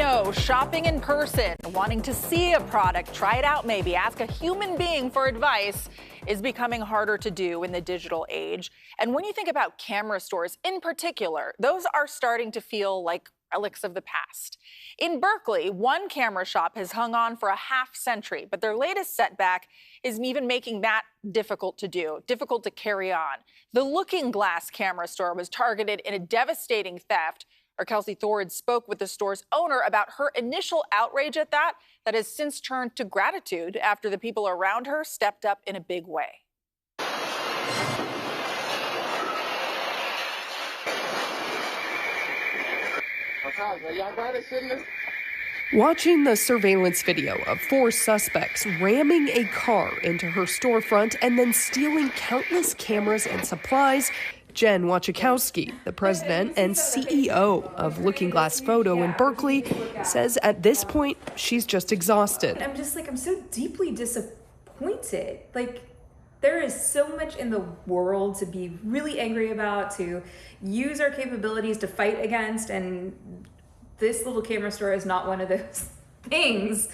know, shopping in person, wanting to see a product, try it out maybe, ask a human being for advice is becoming harder to do in the digital age. And when you think about camera stores in particular, those are starting to feel like relics of the past. In Berkeley, one camera shop has hung on for a half century, but their latest setback is even making that difficult to do, difficult to carry on. The Looking Glass camera store was targeted in a devastating theft. Our Kelsi Thorud spoke with the store's owner about her initial outrage at that has since turned to gratitude after the people around her stepped up in a big way. Watching the surveillance video of 4 suspects ramming a car into her storefront and then stealing countless cameras and supplies, Jen Wachikowski, the president and CEO of Looking Glass Photo in Berkeley, says at this point, she's just exhausted. I'm so deeply disappointed. There is so much in the world to be really angry about, to use our capabilities to fight against, and this little camera store is not one of those things.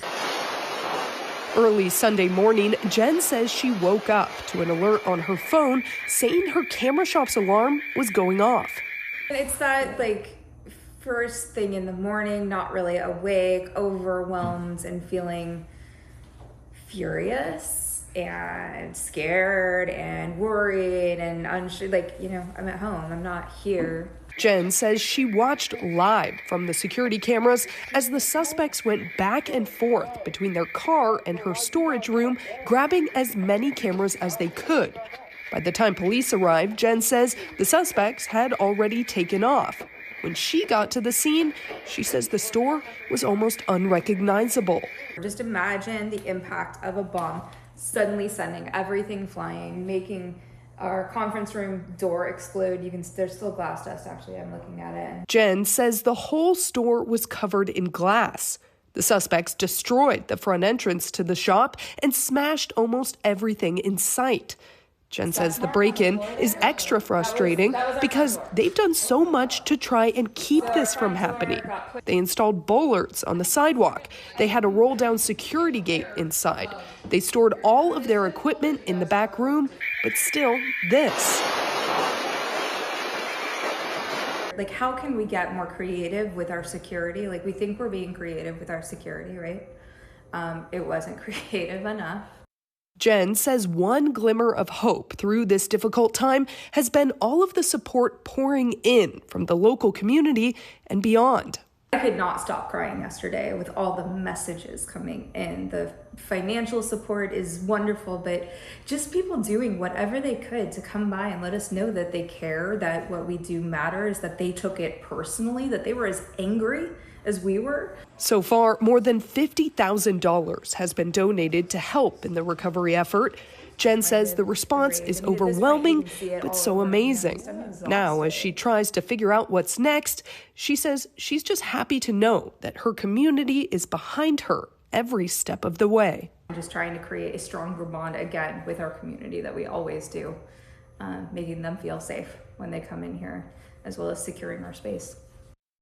Early Sunday morning, Jen says she woke up to an alert on her phone saying her camera shop's alarm was going off. It's that first thing in the morning, not really awake, overwhelmed and feeling furious and scared and worried and unsure. I'm at home, I'm not here. Jen says she watched live from the security cameras as the suspects went back and forth between their car and her storage room, grabbing as many cameras as they could. By the time police arrived, Jen says the suspects had already taken off. When she got to the scene, she says the store was almost unrecognizable. Just imagine the impact of a bomb suddenly sending everything flying, making our conference room door explode. There's still glass dust, actually. I'm looking at it. Jen says the whole store was covered in glass. The suspects destroyed the front entrance to the shop and smashed almost everything in sight. Jen says the break-in is extra frustrating because they've done so much to try and keep this from happening. They installed bollards on the sidewalk. They had a roll-down security gate inside. They stored all of their equipment in the back room, but still this. How can we get more creative with our security? We think we're being creative with our security, right? It wasn't creative enough. Jen says one glimmer of hope through this difficult time has been all of the support pouring in from the local community and beyond. I could not stop crying yesterday with all the messages coming in. The financial support is wonderful, but just people doing whatever they could to come by and let us know that they care, that what we do matters, that they took it personally, that they were as angry as we were. So far, more than $50,000 has been donated to help in the recovery effort. Jen says the response is overwhelming, but so amazing. Now, as she tries to figure out what's next, she says she's just happy to know that her community is behind her every step of the way. I'm just trying to create a stronger bond again with our community that we always do, making them feel safe when they come in here, as well as securing our space.